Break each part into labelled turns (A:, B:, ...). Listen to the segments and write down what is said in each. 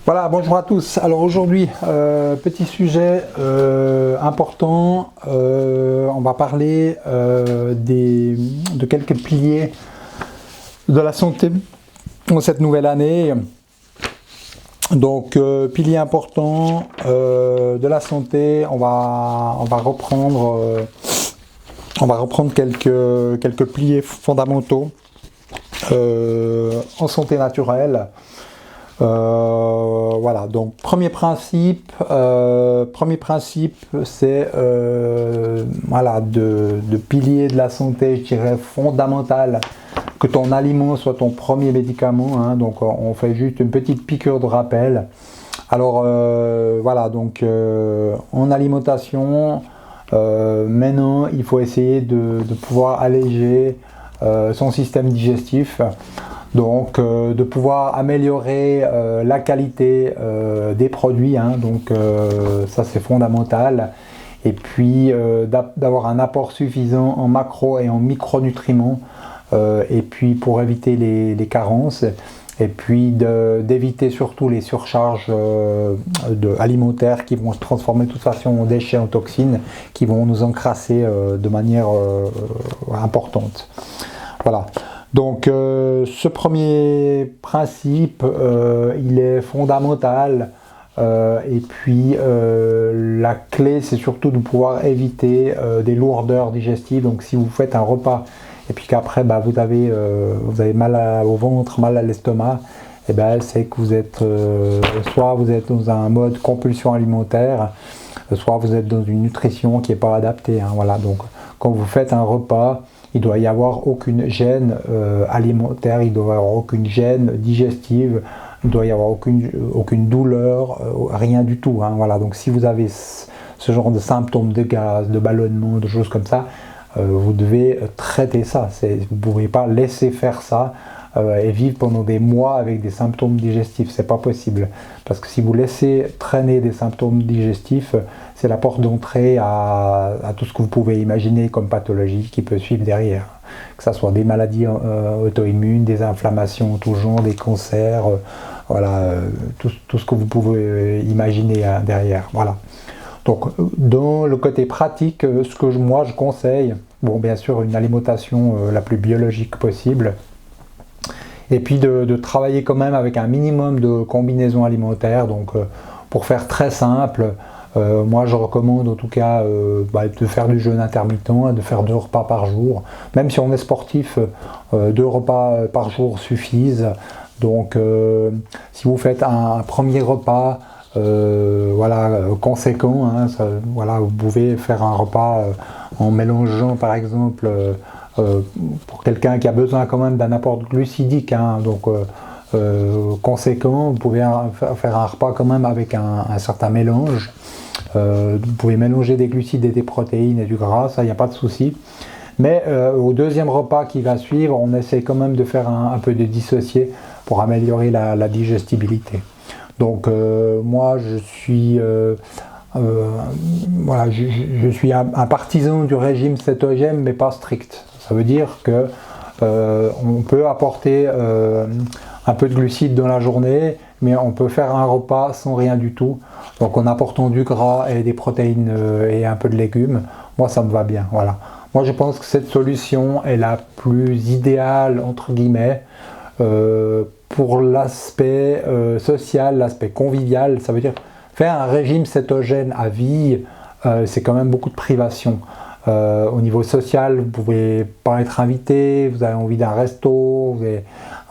A: Voilà, bonjour à tous. Alors aujourd'hui, petit sujet important. On va parler de quelques piliers de la santé en cette nouvelle année. Donc, pilier important de la santé, on va reprendre quelques piliers fondamentaux en santé naturelle. Voilà, donc premier principe c'est voilà, de pilier de la santé, je dirais fondamental, que ton aliment soit ton premier médicament, hein. Donc on fait juste une petite piqûre de rappel. Alors voilà, donc en alimentation, maintenant il faut essayer de pouvoir alléger son système digestif. Donc de pouvoir améliorer la qualité des produits, hein. Donc ça c'est fondamental. Et puis d'avoir un apport suffisant en macro et en micronutriments, et puis pour éviter les carences, et puis d'éviter surtout les surcharges alimentaires qui vont se transformer de toute façon en déchets, en toxines, qui vont nous encrasser de manière importante. Voilà. Donc ce premier principe, il est fondamental, et puis la clé c'est surtout de pouvoir éviter des lourdeurs digestives. Donc si vous faites un repas et puis qu'après vous avez mal au ventre, mal à l'estomac, et c'est que vous êtes soit vous êtes dans un mode compulsion alimentaire, soit vous êtes dans une nutrition qui n'est pas adaptée, hein. Voilà, donc quand vous faites un repas, il ne doit y avoir aucune gêne alimentaire, il ne doit y avoir aucune gêne digestive, il ne doit y avoir aucune douleur, rien du tout, hein. Voilà, donc si vous avez ce genre de symptômes de gaz, de ballonnement, de choses comme ça, vous devez traiter ça. Vous ne pouvez pas laisser faire ça et vivre pendant des mois avec des symptômes digestifs. C'est pas possible. Parce que si vous laissez traîner des symptômes digestifs, c'est la porte d'entrée à tout ce que vous pouvez imaginer comme pathologie qui peut suivre derrière. Que ce soit des maladies auto-immunes, des inflammations en tout genre, des cancers, voilà, tout ce que vous pouvez imaginer derrière. Voilà. Donc, dans le côté pratique, ce que moi je conseille, bon, bien sûr, une alimentation la plus biologique possible, et puis de travailler quand même avec un minimum de combinaisons alimentaires. Donc, pour faire très simple, moi je recommande en tout cas de faire du jeûne intermittent, de faire 2 repas par jour. Même si on est sportif, 2 repas par jour suffisent. Donc, si vous faites un premier repas, voilà, conséquent, hein, voilà, vous pouvez faire un repas en mélangeant par exemple pour quelqu'un qui a besoin quand même d'un apport glucidique, hein, donc conséquent, vous pouvez faire un repas quand même avec un certain mélange. Vous pouvez mélanger des glucides et des protéines et du gras, ça il n'y a pas de souci. Mais au deuxième repas qui va suivre, on essaie quand même de faire un peu de dissocié pour améliorer la digestibilité. Donc moi je suis voilà, je suis un partisan du régime cétogène, mais pas strict. Ça veut dire que on peut apporter un peu de glucides dans la journée, mais on peut faire un repas sans rien du tout. Donc en apportant du gras et des protéines et un peu de légumes, moi ça me va bien. Voilà. Moi je pense que cette solution est la plus idéale entre guillemets pour l'aspect social, l'aspect convivial. Ça veut dire faire un régime cétogène à vie, c'est quand même beaucoup de privation. Au niveau social, vous pouvez pas être invité, vous avez envie d'un resto,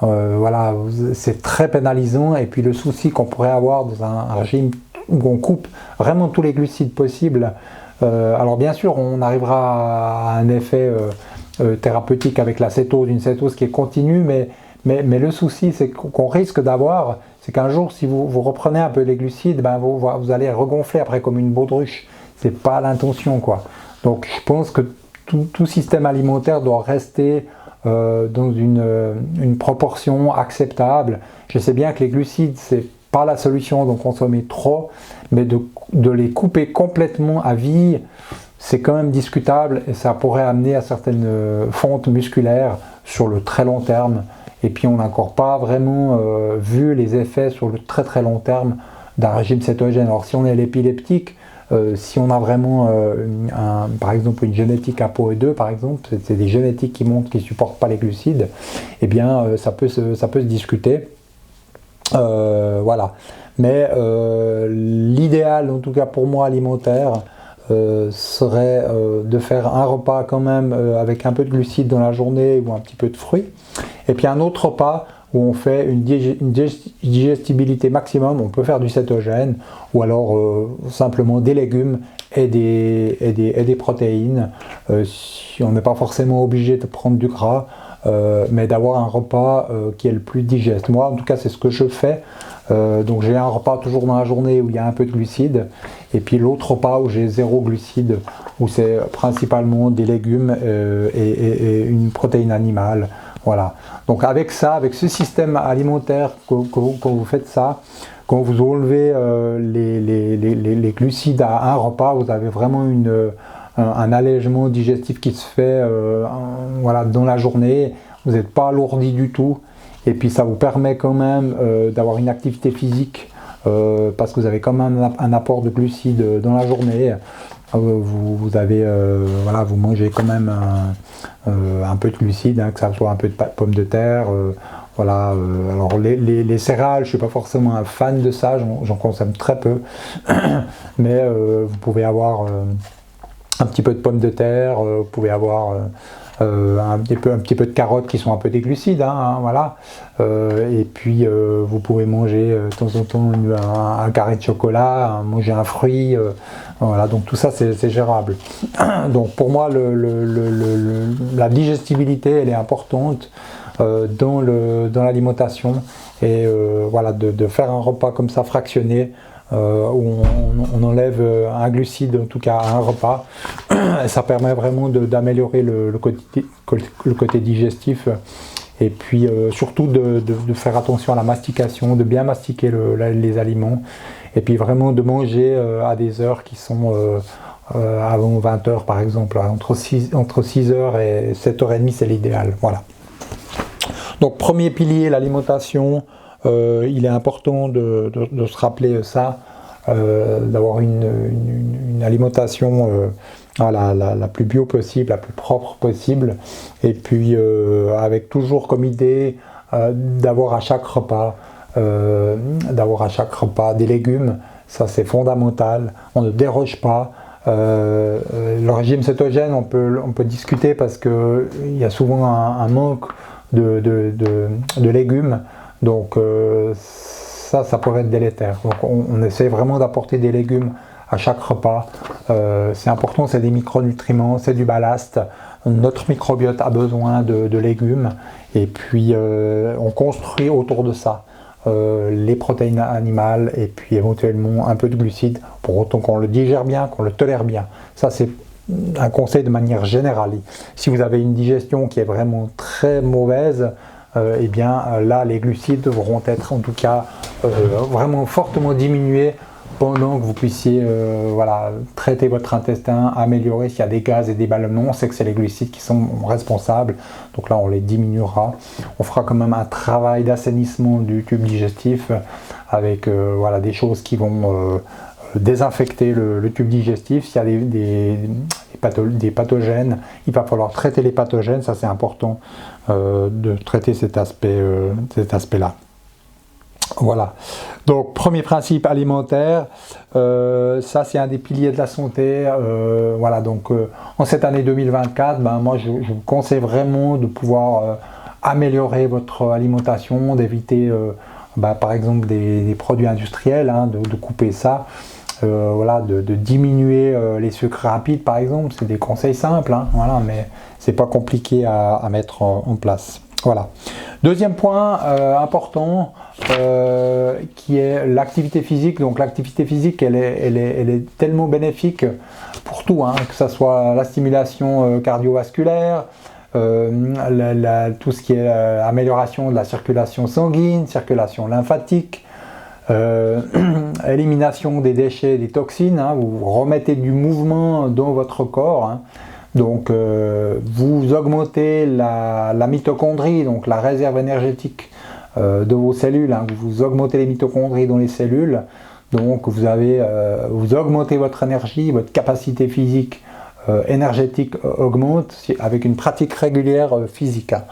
A: voilà, c'est très pénalisant. Et puis le souci qu'on pourrait avoir dans un régime où on coupe vraiment tous les glucides possibles, alors bien sûr on arrivera à un effet thérapeutique avec la cétose, une cétose qui est continue, mais le souci c'est qu'on risque d'avoir, c'est qu'un jour si vous reprenez un peu les glucides, vous allez regonfler après comme une baudruche. C'est pas l'intention, quoi. Donc je pense que tout système alimentaire doit rester dans une proportion acceptable. Je sais bien que les glucides c'est pas la solution d'en consommer trop, mais de les couper complètement à vie, c'est quand même discutable et ça pourrait amener à certaines fentes musculaires sur le très long terme. et puis on n'a encore pas vraiment vu les effets sur le très très long terme d'un régime cétogène. Alors si on est l'épileptique, si on a vraiment par exemple une génétique ApoE2 par exemple, c'est des génétiques qui montrent qu'ils ne supportent pas les glucides, eh bien ça peut se discuter. Voilà. Mais l'idéal, en tout cas pour moi alimentaire, serait de faire un repas quand même avec un peu de glucides dans la journée ou un petit peu de fruits, et puis un autre repas où on fait une digestibilité maximum. On peut faire du cétogène ou alors simplement des légumes et des protéines. Si on n'est pas forcément obligé de prendre du gras, mais d'avoir un repas qui est le plus digeste. Moi en tout cas c'est ce que je fais. Donc j'ai un repas toujours dans la journée où il y a un peu de glucides, et puis l'autre repas où j'ai 0 glucides, où c'est principalement des légumes et une protéine animale. Voilà. Donc avec ça, avec ce système alimentaire, quand vous faites ça, quand vous enlevez les glucides à un repas, vous avez vraiment un allègement digestif qui se fait voilà, dans la journée. Vous n'êtes pas alourdi du tout. Et puis ça vous permet quand même d'avoir une activité physique parce que vous avez quand même un apport de glucides dans la journée. Vous avez, voilà, vous mangez quand même un peu de glucides, hein, que ça soit un peu de pommes de terre. Voilà. Alors les céréales, je ne suis pas forcément un fan de ça, j'en consomme très peu. Mais vous pouvez avoir un petit peu de pommes de terre, vous pouvez avoir un petit peu de carottes qui sont un peu des glucides, hein, voilà. Et puis vous pouvez manger de temps en temps un carré de chocolat, manger un fruit, voilà, donc tout ça c'est gérable. Donc pour moi la digestibilité elle est importante dans l'alimentation, et voilà, de faire un repas comme ça fractionné, où on enlève un glucide en tout cas à un repas, et ça permet vraiment d'améliorer le côté digestif, et puis surtout de faire attention à la mastication, de bien mastiquer les aliments, et puis vraiment de manger à des heures qui sont avant 20h par exemple, entre 6h et 7h30 c'est l'idéal. Voilà. Donc premier pilier, l'alimentation. Il est important de se rappeler ça, d'avoir une alimentation la plus bio possible, la plus propre possible, et puis avec toujours comme idée d'avoir à chaque repas des légumes. Ça c'est fondamental, on ne déroge pas. Le régime cétogène, on peut discuter parce qu'il y a souvent un manque de légumes. Donc ça pourrait être délétère. Donc on essaie vraiment d'apporter des légumes à chaque repas. C'est important, c'est des micronutriments, c'est du ballast. Notre microbiote a besoin de légumes, et puis on construit autour de ça les protéines animales, et puis éventuellement un peu de glucides, pour autant qu'on le digère bien, qu'on le tolère bien. Ça c'est un conseil de manière générale. Si vous avez une digestion qui est vraiment très mauvaise, eh bien là les glucides devront être en tout cas vraiment fortement diminués pendant que vous puissiez voilà, traiter votre intestin, améliorer s'il y a des gaz et des ballonnements. On sait que c'est les glucides qui sont responsables, donc là on les diminuera. On fera quand même un travail d'assainissement du tube digestif avec voilà, des choses qui vont désinfecter le tube digestif. S'il y a des pathogènes, il va falloir traiter les pathogènes, ça c'est important de traiter cet aspect-là. Voilà, donc premier principe alimentaire, ça c'est un des piliers de la santé. Voilà, donc en cette année 2024, moi je vous conseille vraiment de pouvoir améliorer votre alimentation, d'éviter par exemple des produits industriels, hein, de couper ça. Voilà, de diminuer les sucres rapides par exemple, c'est des conseils simples, hein, voilà, mais c'est pas compliqué à mettre en place. Voilà. Deuxième point important, qui est l'activité physique. Donc l'activité physique, elle est tellement bénéfique pour tout, hein, que ce soit la stimulation cardiovasculaire, tout ce qui est amélioration de la circulation sanguine, circulation lymphatique, élimination des déchets, des toxines, hein, vous remettez du mouvement dans votre corps, hein. Donc vous augmentez la mitochondrie, donc la réserve énergétique de vos cellules, hein. Vous augmentez les mitochondries dans les cellules, donc vous augmentez votre énergie, votre capacité physique énergétique augmente avec une pratique régulière physique, hein.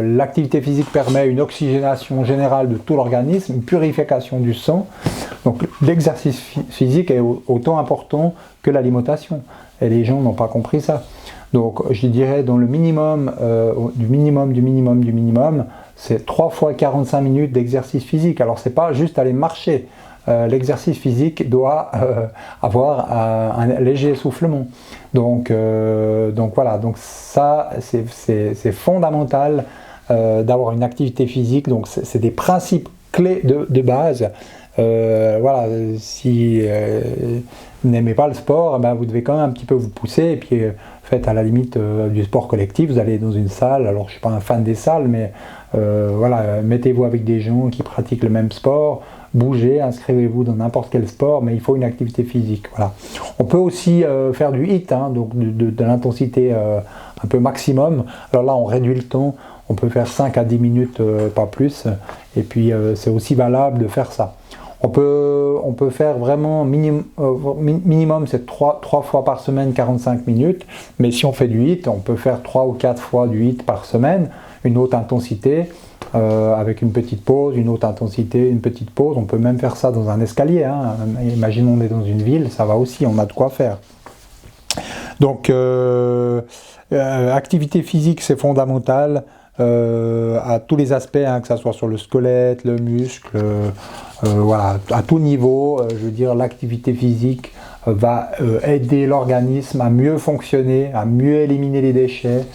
A: L'activité physique permet une oxygénation générale de tout l'organisme, une purification du sang. Donc l'exercice physique est autant important que l'alimentation. Et les gens n'ont pas compris ça. Donc je dirais dans le minimum, du minimum, c'est 3 fois 45 minutes d'exercice physique. Alors c'est pas juste aller marcher. L'exercice physique doit avoir un léger essoufflement. Donc voilà, donc ça c'est fondamental d'avoir une activité physique. Donc c'est des principes clés de base. Voilà, si vous n'aimez pas le sport, ben vous devez quand même un petit peu vous pousser et puis faites à la limite du sport collectif. Vous allez dans une salle, alors je ne suis pas un fan des salles, mais voilà, mettez-vous avec des gens qui pratiquent le même sport, bougez, inscrivez-vous dans n'importe quel sport, mais il faut une activité physique. Voilà. On peut aussi faire du HIIT, hein, donc de l'intensité un peu maximum. Alors là, on réduit le temps, on peut faire 5 à 10 minutes, pas plus, et puis c'est aussi valable de faire ça. On peut faire vraiment minimum, c'est 3 fois par semaine 45 minutes, mais si on fait du HIIT, on peut faire 3 ou 4 fois du HIIT par semaine, une haute intensité, avec une petite pause, une haute intensité, une petite pause. On peut même faire ça dans un escalier, hein. Imaginons on est dans une ville, ça va aussi, on a de quoi faire. Donc activité physique, c'est fondamental à tous les aspects, hein, que ce soit sur le squelette, le muscle, voilà, à tout niveau. Je veux dire, l'activité physique va aider l'organisme à mieux fonctionner, à mieux éliminer les déchets.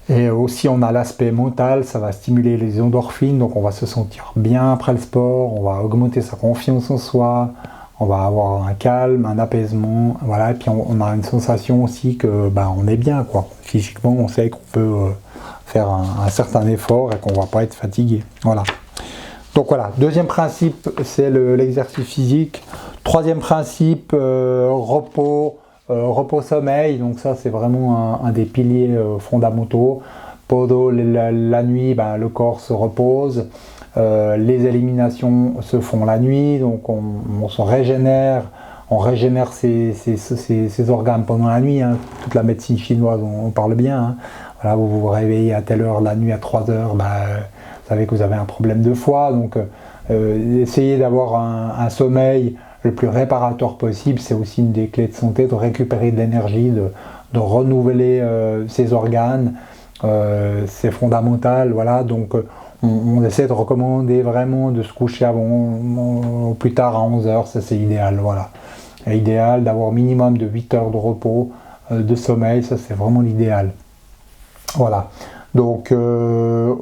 A: Et aussi on a l'aspect mental, ça va stimuler les endorphines, donc on va se sentir bien après le sport, on va augmenter sa confiance en soi, on va avoir un calme, un apaisement, voilà, et puis on a une sensation aussi que on est bien, quoi. Physiquement, on sait qu'on peut faire un certain effort et qu'on ne va pas être fatigué. Voilà. Donc voilà, deuxième principe, c'est l'exercice physique. Troisième principe, repos. Repos-sommeil, donc ça c'est vraiment un des piliers fondamentaux. Pendant la nuit, le corps se repose, les éliminations se font la nuit, donc on se régénère, on régénère ses organes pendant la nuit, hein. Toute la médecine chinoise, on parle bien, hein. Voilà, vous vous réveillez à telle heure la nuit, à 3 heures, vous savez que vous avez un problème de foie, donc essayez d'avoir un sommeil le plus réparateur possible. C'est aussi une des clés de santé, de récupérer de l'énergie, de renouveler ses organes, c'est fondamental. Voilà, donc on essaie de recommander vraiment de se coucher avant, plus tard à 11 heures, ça c'est idéal. Voilà, c'est idéal d'avoir minimum de 8 heures de repos, de sommeil, ça c'est vraiment l'idéal. Voilà, donc le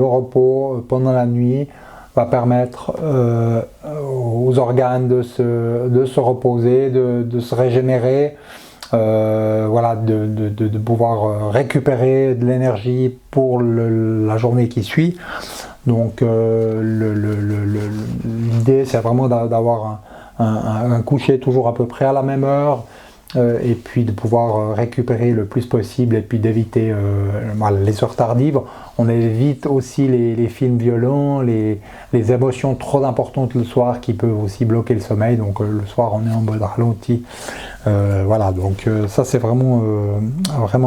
A: repos pendant la nuit va permettre aux organes de se reposer, de se régénérer, voilà, de pouvoir récupérer de l'énergie pour la journée qui suit. Donc l'idée c'est vraiment d'avoir un coucher toujours à peu près à la même heure, et puis de pouvoir récupérer le plus possible et puis d'éviter les heures tardives. On évite aussi les films violents, les émotions trop importantes le soir qui peuvent aussi bloquer le sommeil. Donc le soir on est en mode ralenti. Voilà, donc ça c'est vraiment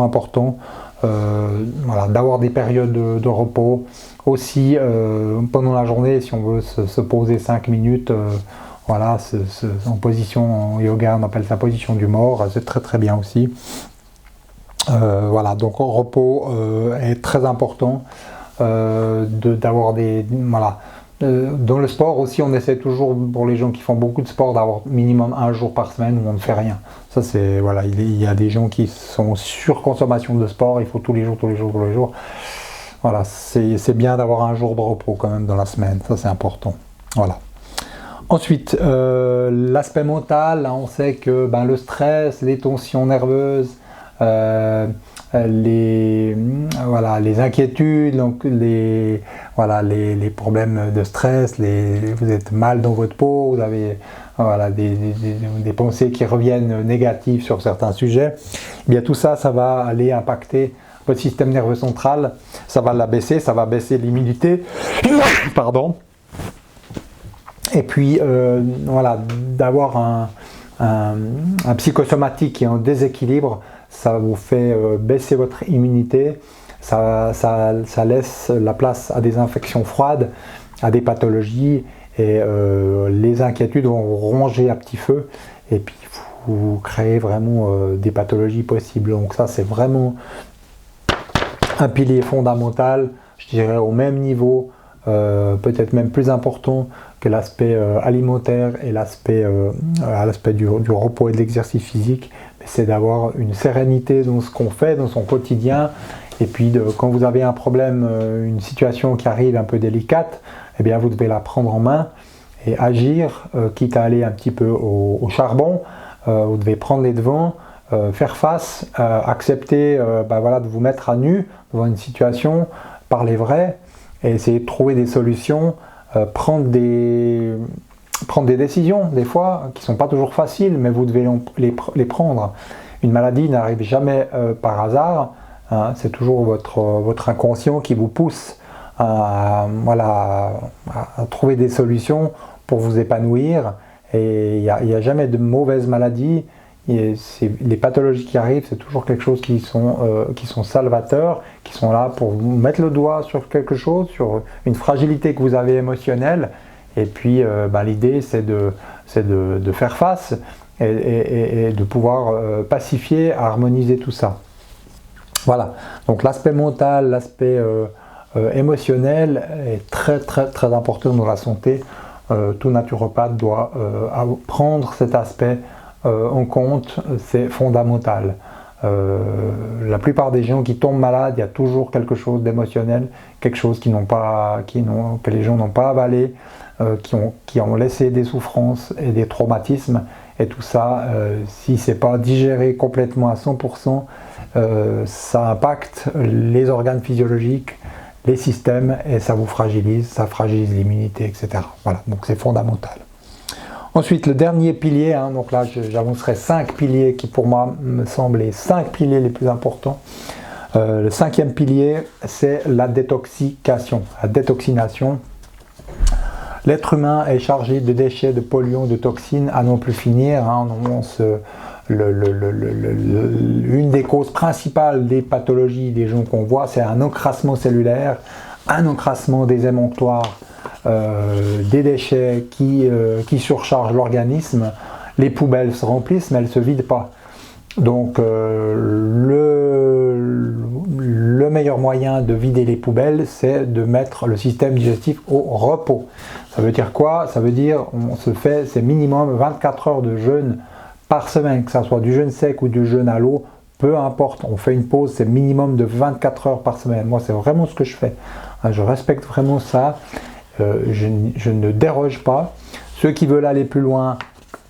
A: important. Voilà, d'avoir des périodes de repos. Aussi pendant la journée, si on veut se poser 5 minutes, voilà, en position en yoga, on appelle ça position du mort, c'est très très bien aussi. Voilà, donc au repos est très important d'avoir des... Voilà. Dans le sport aussi, on essaie toujours, pour les gens qui font beaucoup de sport, d'avoir minimum un jour par semaine où on ne fait rien. Ça c'est... Voilà, il y a des gens qui sont sur consommation de sport, il faut tous les jours. Voilà, c'est bien d'avoir un jour de repos quand même dans la semaine, ça c'est important. Voilà. Ensuite, l'aspect mental, on sait que le stress, les tensions nerveuses, voilà, les inquiétudes, donc les problèmes de stress, vous êtes mal dans votre peau, vous avez voilà, des pensées qui reviennent négatives sur certains sujets, eh bien tout ça, ça va aller impacter votre système nerveux central, ça va l'abaisser, ça va baisser l'immunité, pardon. Et puis voilà, d'avoir un psychosomatique qui est en déséquilibre, ça vous fait baisser votre immunité, ça laisse la place à des infections froides, à des pathologies, et les inquiétudes vont ronger à petit feu, et puis vous créez vraiment des pathologies possibles. Donc ça, c'est vraiment un pilier fondamental, je dirais au même niveau, peut-être même plus important que l'aspect alimentaire et l'aspect du repos et de l'exercice physique. C'est d'avoir une sérénité dans ce qu'on fait, dans son quotidien, et puis quand vous avez un problème, une situation qui arrive un peu délicate, eh bien vous devez la prendre en main et agir, quitte à aller un petit peu au charbon. Vous devez prendre les devants, faire face, accepter voilà, de vous mettre à nu devant une situation, parler vrai, et essayer de trouver des solutions, prendre des décisions, des fois, qui ne sont pas toujours faciles, mais vous devez les prendre. Une maladie n'arrive jamais par hasard, hein, c'est toujours votre inconscient qui vous pousse à trouver des solutions pour vous épanouir. Et il n'y a jamais de mauvaise maladie. Les pathologies qui arrivent, c'est toujours quelque chose qui sont salvateurs, qui sont là pour vous mettre le doigt sur quelque chose, sur une fragilité que vous avez émotionnelle. Et puis l'idée, c'est de faire face et de pouvoir pacifier, harmoniser tout ça. Voilà, donc l'aspect mental, l'aspect émotionnel est très très très important dans la santé. Tout naturopathe doit prendre cet aspect en compte, c'est fondamental. La plupart des gens qui tombent malades, il y a toujours quelque chose d'émotionnel, quelque chose que les gens n'ont pas avalé, qui ont laissé des souffrances et des traumatismes, et tout ça, si c'est pas digéré complètement à 100%, ça impacte les organes physiologiques, les systèmes, et ça vous fragilise, ça fragilise l'immunité, etc. Voilà, donc c'est fondamental. Ensuite, le dernier pilier, hein, donc là j'avancerai 5 piliers qui pour moi me semblent les 5 piliers les plus importants. Le 5e pilier, c'est la détoxication, la détoxination. L'être humain est chargé de déchets, de polluants, de toxines à non plus finir. Hein. Une des causes principales des pathologies des gens qu'on voit, c'est un encrassement cellulaire, un encrassement des émonctoires, des déchets qui surchargent l'organisme. Les poubelles se remplissent, mais elles ne se vident pas. Donc le meilleur moyen de vider les poubelles, c'est de mettre le système digestif au repos. Ça veut dire quoi? Ça veut dire c'est minimum 24 heures de jeûne par semaine, que ce soit du jeûne sec ou du jeûne à l'eau, peu importe, on fait une pause, c'est minimum de 24 heures par semaine. Moi, c'est vraiment ce que je fais. Je respecte vraiment ça. Je ne déroge pas. Ceux qui veulent aller plus loin,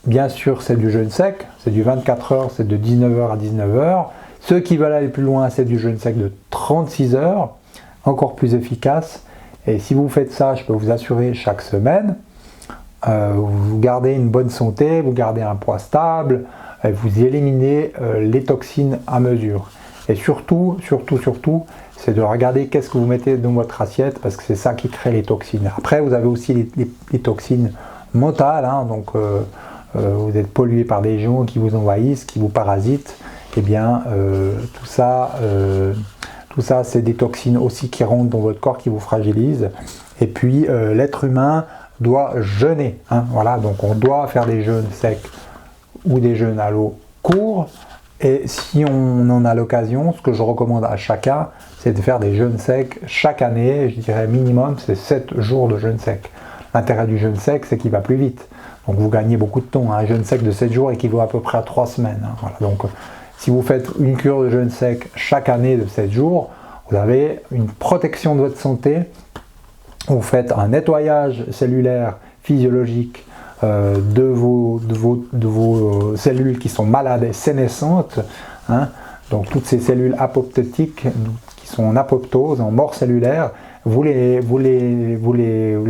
A: bien sûr, c'est du jeûne sec, c'est du 24 heures, c'est de 19h à 19h. Ceux qui veulent aller plus loin, c'est du jeûne sec de 36 heures, encore plus efficace. Et si vous faites ça, je peux vous assurer, chaque semaine, vous gardez une bonne santé, vous gardez un poids stable, et vous éliminez les toxines à mesure. Et surtout, c'est de regarder qu'est-ce que vous mettez dans votre assiette, parce que c'est ça qui crée les toxines. Après, vous avez aussi les toxines mentales, hein, donc vous êtes pollué par des gens qui vous envahissent, qui vous parasitent. Eh bien, tout ça, c'est des toxines aussi qui rentrent dans votre corps, qui vous fragilisent. Et puis, l'être humain doit jeûner. Hein, voilà, donc on doit faire des jeûnes secs ou des jeûnes à l'eau courts. Et si on en a l'occasion, ce que je recommande à chacun, c'est de faire des jeûnes secs chaque année. Je dirais minimum, c'est 7 jours de jeûne sec. L'intérêt du jeûne sec, c'est qu'il va plus vite. Donc vous gagnez beaucoup de temps. Hein. Un jeûne sec de 7 jours équivaut à peu près à 3 semaines. Hein, voilà, donc si vous faites une cure de jeûne sec chaque année de 7 jours, vous avez une protection de votre santé. Vous faites un nettoyage cellulaire, physiologique de vos cellules qui sont malades et sénescentes. Hein. Donc toutes ces cellules apoptotiques qui sont en apoptose, en mort cellulaire, vous les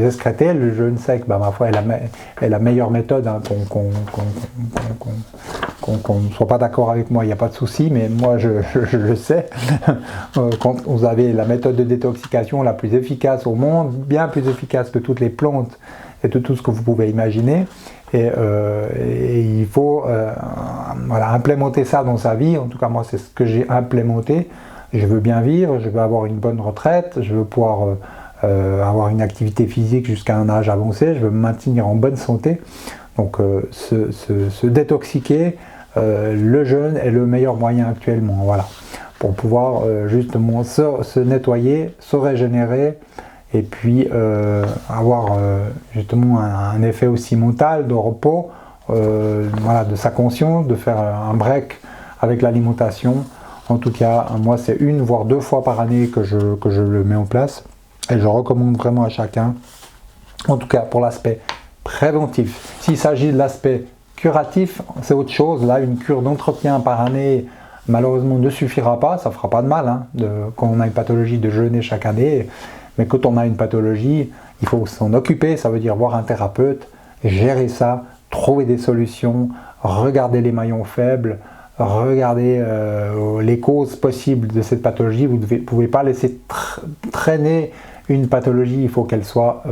A: excrétez. Le jeûne sec, ma foi, est la meilleure méthode, hein, qu'on ne soit pas d'accord avec moi, il n'y a pas de souci, mais moi je le sais. Quand vous avez la méthode de détoxication la plus efficace au monde, bien plus efficace que toutes les plantes et de tout ce que vous pouvez imaginer, et il faut voilà, implémenter ça dans sa vie. En tout cas, moi c'est ce que j'ai implémenté. Je veux bien vivre, je veux avoir une bonne retraite, je veux pouvoir avoir une activité physique jusqu'à un âge avancé, je veux me maintenir en bonne santé. Donc se détoxiquer, le jeûne est le meilleur moyen actuellement, voilà, pour pouvoir justement se nettoyer, se régénérer, et puis avoir justement un effet aussi mental de repos, voilà, de sa conscience, de faire un break avec l'alimentation. En tout cas, moi, c'est 1 voire 2 fois par année que je le mets en place, et je recommande vraiment à chacun, en tout cas pour l'aspect préventif. S'il s'agit de l'aspect curatif, c'est autre chose. Là, une cure d'entretien par année, malheureusement, ne suffira pas. Ça ne fera pas de mal, hein, quand on a une pathologie, de jeûner chaque année. Mais quand on a une pathologie, il faut s'en occuper. Ça veut dire voir un thérapeute, gérer ça, trouver des solutions, regarder les maillons faibles, regarder les causes possibles de cette pathologie. Vous ne pouvez pas laisser traîner une pathologie, il faut qu'elle soit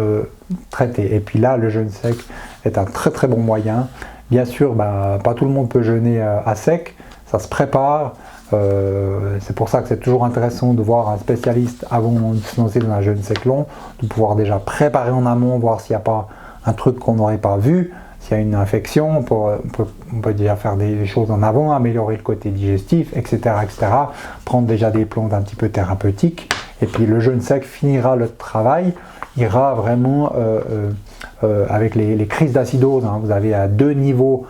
A: traitée. Et puis là, le jeûne sec est un très très bon moyen. Bien sûr, pas tout le monde peut jeûner à sec, ça se prépare. C'est pour ça que c'est toujours intéressant de voir un spécialiste avant de se lancer dans un jeûne sec long, de pouvoir déjà préparer en amont, voir s'il n'y a pas un truc qu'on n'aurait pas vu. S'il y a une infection, on peut déjà faire des choses en avant, améliorer le côté digestif, etc., etc. Prendre déjà des plantes un petit peu thérapeutiques. Et puis le jeûne sec finira le travail, ira vraiment avec les crises d'acidose. Hein. Vous avez à 2 niveaux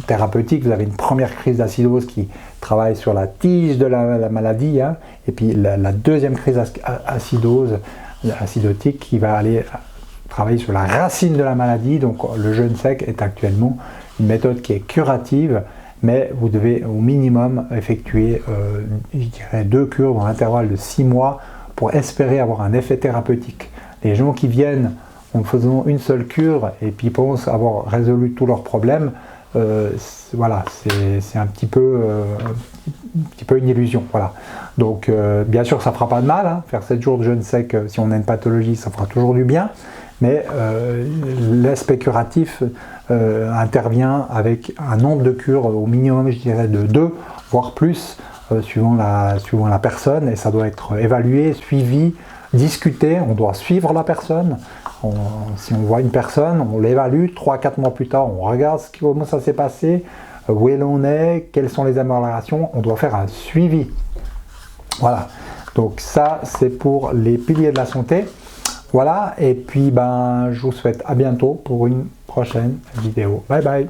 A: thérapeutiques. Vous avez une première crise d'acidose qui travaille sur la tige de la maladie, hein, et puis la deuxième crise acidotique qui va aller travailler sur la racine de la maladie. Donc le jeûne sec est actuellement une méthode qui est curative, mais vous devez au minimum effectuer je dirais 2 cures dans l'intervalle de 6 mois pour espérer avoir un effet thérapeutique. Les gens qui viennent en faisant une seule cure et puis pensent avoir résolu tous leurs problèmes, voilà, c'est un petit peu une illusion. Voilà. Donc bien sûr ça fera pas de mal, hein, faire 7 jours de jeûne sec, si on a une pathologie, ça fera toujours du bien. Mais l'aspect curatif intervient avec un nombre de cures au minimum, je dirais, de 2, voire plus, suivant la personne, et ça doit être évalué, suivi, discuté. On doit suivre la personne. Si on voit une personne, on l'évalue, 3-4 mois plus tard, on regarde comment ça s'est passé, où l'on est, quelles sont les améliorations. On doit faire un suivi. Voilà. Donc ça, c'est pour les piliers de la santé. Voilà, et puis je vous souhaite à bientôt pour une prochaine vidéo. Bye bye.